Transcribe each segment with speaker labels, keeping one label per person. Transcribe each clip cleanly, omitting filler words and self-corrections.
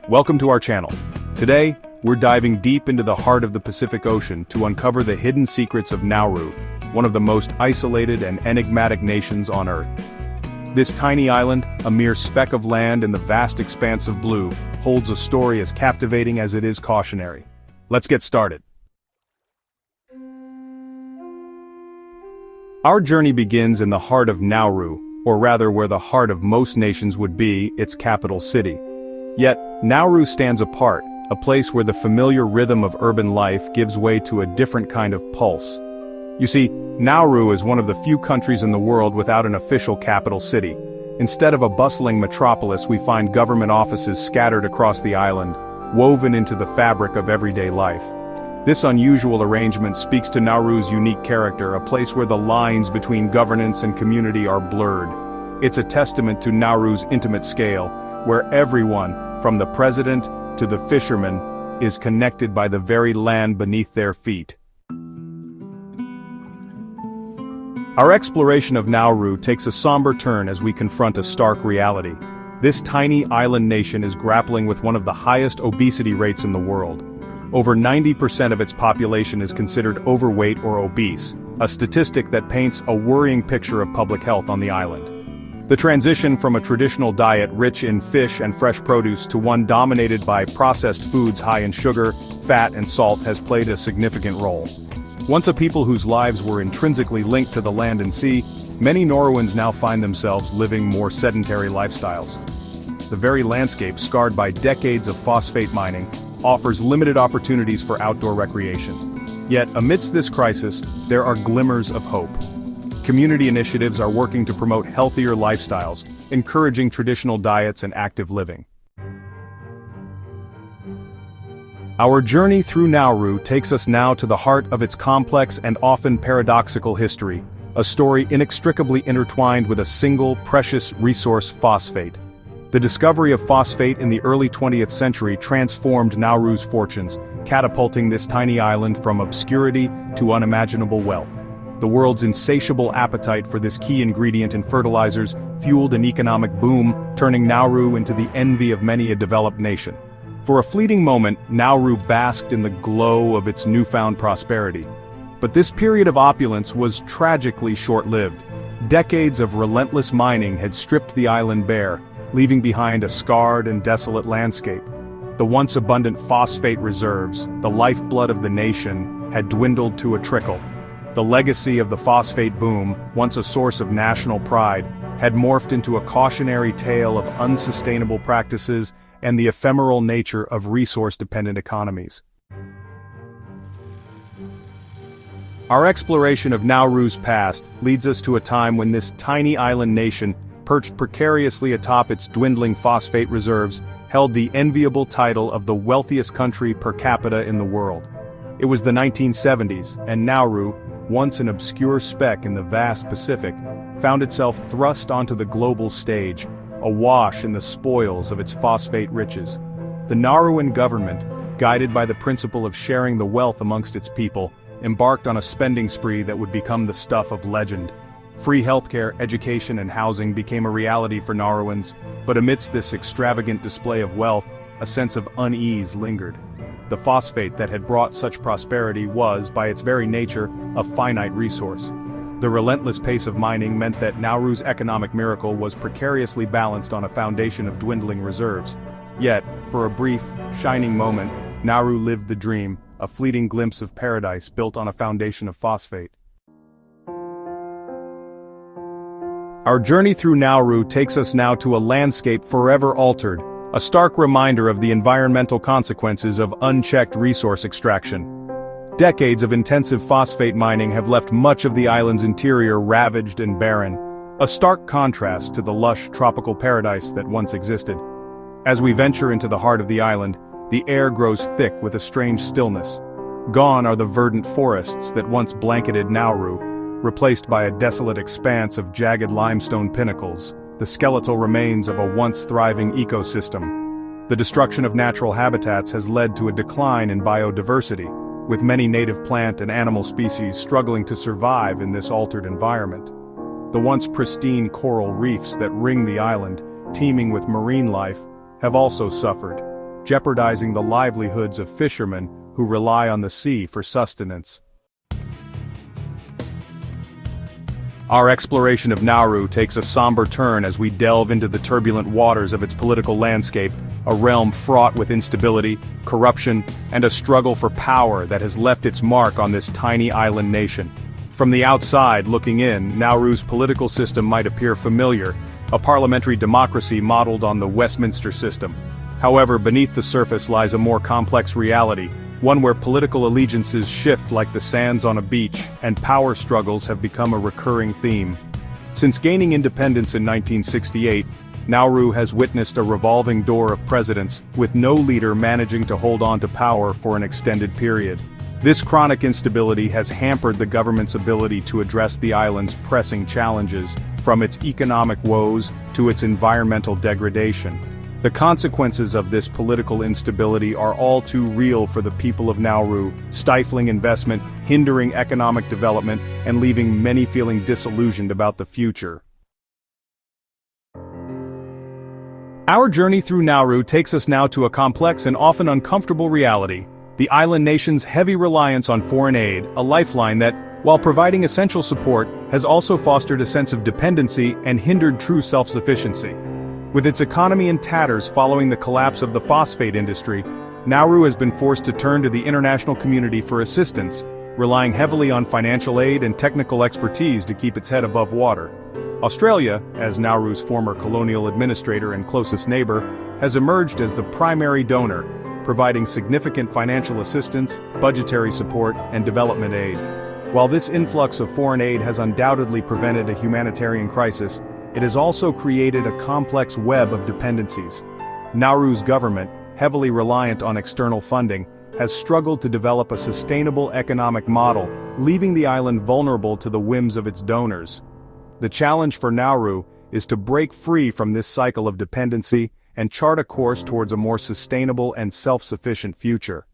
Speaker 1: Welcome to our channel. Today, we're diving deep into the heart of the Pacific Ocean to uncover the hidden secrets of Nauru, one of the most isolated and enigmatic nations on Earth. This tiny island, a mere speck of land in the vast expanse of blue, holds a story as captivating as it is cautionary. Let's get started. Our journey begins in the heart of Nauru, or rather where the heart of most nations would be, its capital city. Yet, Nauru stands apart, a place where the familiar rhythm of urban life gives way to a different kind of pulse. You see, Nauru is one of the few countries in the world without an official capital city. Instead of a bustling metropolis, we find government offices scattered across the island, woven into the fabric of everyday life. This unusual arrangement speaks to Nauru's unique character, a place where the lines between governance and community are blurred. It's a testament to Nauru's intimate scale, where everyone, from the president to the fisherman, is connected by the very land beneath their feet. Our exploration of Nauru takes a somber turn as we confront a stark reality. This tiny island nation is grappling with one of the highest obesity rates in the world. Over 90% of its population is considered overweight or obese, a statistic that paints a worrying picture of public health on the island. The transition from a traditional diet rich in fish and fresh produce to one dominated by processed foods high in sugar, fat and salt has played a significant role. Once a people whose lives were intrinsically linked to the land and sea, many Nauruans now find themselves living more sedentary lifestyles. The very landscape, scarred by decades of phosphate mining, offers limited opportunities for outdoor recreation. Yet, amidst this crisis, there are glimmers of hope. Community initiatives are working to promote healthier lifestyles, encouraging traditional diets and active living. Our journey through Nauru takes us now to the heart of its complex and often paradoxical history, a story inextricably intertwined with a single, precious resource: phosphate. The discovery of phosphate in the early 20th century transformed Nauru's fortunes, catapulting this tiny island from obscurity to unimaginable wealth. The world's insatiable appetite for this key ingredient in fertilizers fueled an economic boom, turning Nauru into the envy of many a developed nation. For a fleeting moment, Nauru basked in the glow of its newfound prosperity. But this period of opulence was tragically short-lived. Decades of relentless mining had stripped the island bare, leaving behind a scarred and desolate landscape. The once abundant phosphate reserves, the lifeblood of the nation, had dwindled to a trickle. The legacy of the phosphate boom, once a source of national pride, had morphed into a cautionary tale of unsustainable practices and the ephemeral nature of resource-dependent economies. Our exploration of Nauru's past leads us to a time when this tiny island nation, perched precariously atop its dwindling phosphate reserves, held the enviable title of the wealthiest country per capita in the world. It was the 1970s, and Nauru, once an obscure speck in the vast Pacific, found itself thrust onto the global stage, awash in the spoils of its phosphate riches. The Nauruan government, guided by the principle of sharing the wealth amongst its people, embarked on a spending spree that would become the stuff of legend. Free healthcare, education and housing became a reality for Nauruans, but amidst this extravagant display of wealth, a sense of unease lingered. The phosphate that had brought such prosperity was, by its very nature, a finite resource. The relentless pace of mining meant that Nauru's economic miracle was precariously balanced on a foundation of dwindling reserves. Yet, for a brief, shining moment, Nauru lived the dream, a fleeting glimpse of paradise built on a foundation of phosphate. Our journey through Nauru takes us now to a landscape forever altered, a stark reminder of the environmental consequences of unchecked resource extraction. Decades of intensive phosphate mining have left much of the island's interior ravaged and barren, a stark contrast to the lush tropical paradise that once existed. As we venture into the heart of the island, the air grows thick with a strange stillness. Gone are the verdant forests that once blanketed Nauru, replaced by a desolate expanse of jagged limestone pinnacles, the skeletal remains of a once thriving ecosystem. The destruction of natural habitats has led to a decline in biodiversity, with many native plant and animal species struggling to survive in this altered environment. The once pristine coral reefs that ring the island, teeming with marine life, have also suffered, jeopardizing the livelihoods of fishermen who rely on the sea for sustenance. Our exploration of Nauru takes a somber turn as we delve into the turbulent waters of its political landscape, a realm fraught with instability, corruption, and a struggle for power that has left its mark on this tiny island nation. From the outside looking in, Nauru's political system might appear familiar, a parliamentary democracy modeled on the Westminster system. However, beneath the surface lies a more complex reality, one where political allegiances shift like the sands on a beach, and power struggles have become a recurring theme. Since gaining independence in 1968, Nauru has witnessed a revolving door of presidents, with no leader managing to hold on to power for an extended period. This chronic instability has hampered the government's ability to address the island's pressing challenges, from its economic woes to its environmental degradation. The consequences of this political instability are all too real for the people of Nauru, stifling investment, hindering economic development, and leaving many feeling disillusioned about the future. Our journey through Nauru takes us now to a complex and often uncomfortable reality: the island nation's heavy reliance on foreign aid, a lifeline that, while providing essential support, has also fostered a sense of dependency and hindered true self-sufficiency. With its economy in tatters following the collapse of the phosphate industry, Nauru has been forced to turn to the international community for assistance, relying heavily on financial aid and technical expertise to keep its head above water. Australia, as Nauru's former colonial administrator and closest neighbor, has emerged as the primary donor, providing significant financial assistance, budgetary support, and development aid. While this influx of foreign aid has undoubtedly prevented a humanitarian crisis, it has also created a complex web of dependencies. Nauru's government, heavily reliant on external funding, has struggled to develop a sustainable economic model, leaving the island vulnerable to the whims of its donors. The challenge for Nauru is to break free from this cycle of dependency and chart a course towards a more sustainable and self-sufficient future.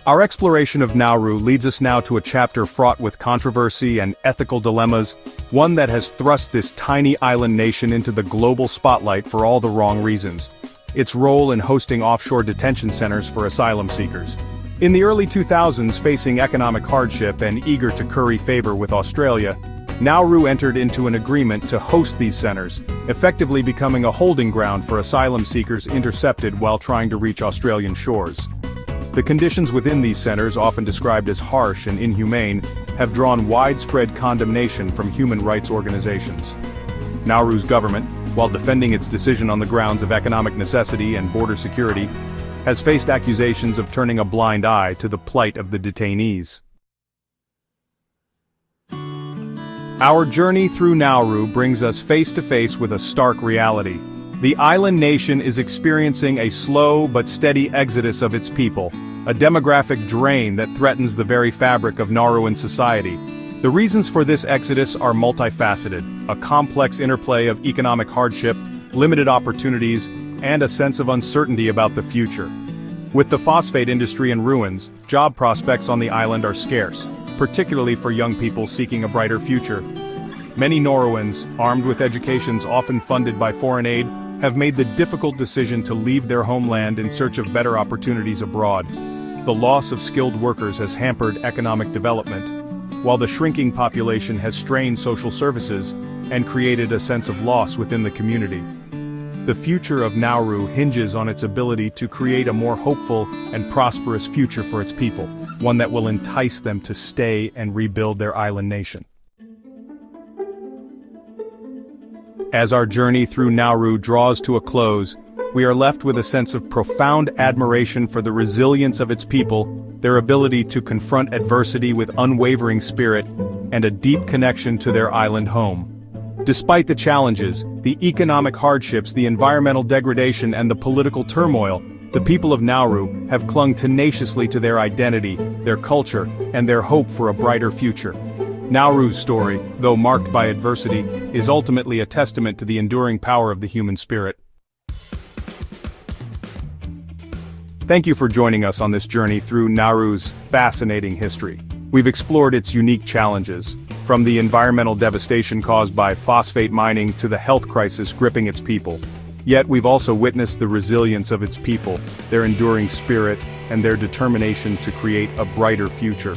Speaker 1: Our exploration of Nauru leads us now to a chapter fraught with controversy and ethical dilemmas, one that has thrust this tiny island nation into the global spotlight for all the wrong reasons: its role in hosting offshore detention centers for asylum seekers. In the early 2000s, facing economic hardship and eager to curry favor with Australia, Nauru entered into an agreement to host these centers, effectively becoming a holding ground for asylum seekers intercepted while trying to reach Australian shores. The conditions within these centers, often described as harsh and inhumane, have drawn widespread condemnation from human rights organizations. Nauru's government, while defending its decision on the grounds of economic necessity and border security, has faced accusations of turning a blind eye to the plight of the detainees. Our journey through Nauru brings us face to face with a stark reality. The island nation is experiencing a slow but steady exodus of its people, a demographic drain that threatens the very fabric of Nauruan society. The reasons for this exodus are multifaceted: a complex interplay of economic hardship, limited opportunities, and a sense of uncertainty about the future. With the phosphate industry in ruins, job prospects on the island are scarce, particularly for young people seeking a brighter future. Many Nauruans, armed with educations often funded by foreign aid, have made the difficult decision to leave their homeland in search of better opportunities abroad. The loss of skilled workers has hampered economic development, while the shrinking population has strained social services and created a sense of loss within the community. The future of Nauru hinges on its ability to create a more hopeful and prosperous future for its people, one that will entice them to stay and rebuild their island nation. As our journey through Nauru draws to a close, we are left with a sense of profound admiration for the resilience of its people, their ability to confront adversity with unwavering spirit, and a deep connection to their island home. Despite the challenges, the economic hardships, the environmental degradation, and the political turmoil, the people of Nauru have clung tenaciously to their identity, their culture, and their hope for a brighter future. Nauru's story, though marked by adversity, is ultimately a testament to the enduring power of the human spirit. Thank you for joining us on this journey through Nauru's fascinating history. We've explored its unique challenges, From the environmental devastation caused by phosphate mining to the health crisis gripping its people. Yet we've also witnessed the resilience of its people, their enduring spirit, and their determination to create a brighter future.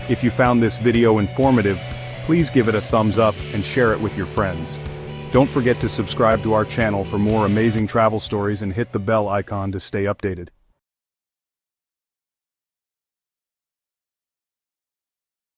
Speaker 1: If you found this video informative, please give it a thumbs up and share it with your friends. Don't forget to subscribe to our channel for more amazing travel stories and hit the bell icon to stay updated.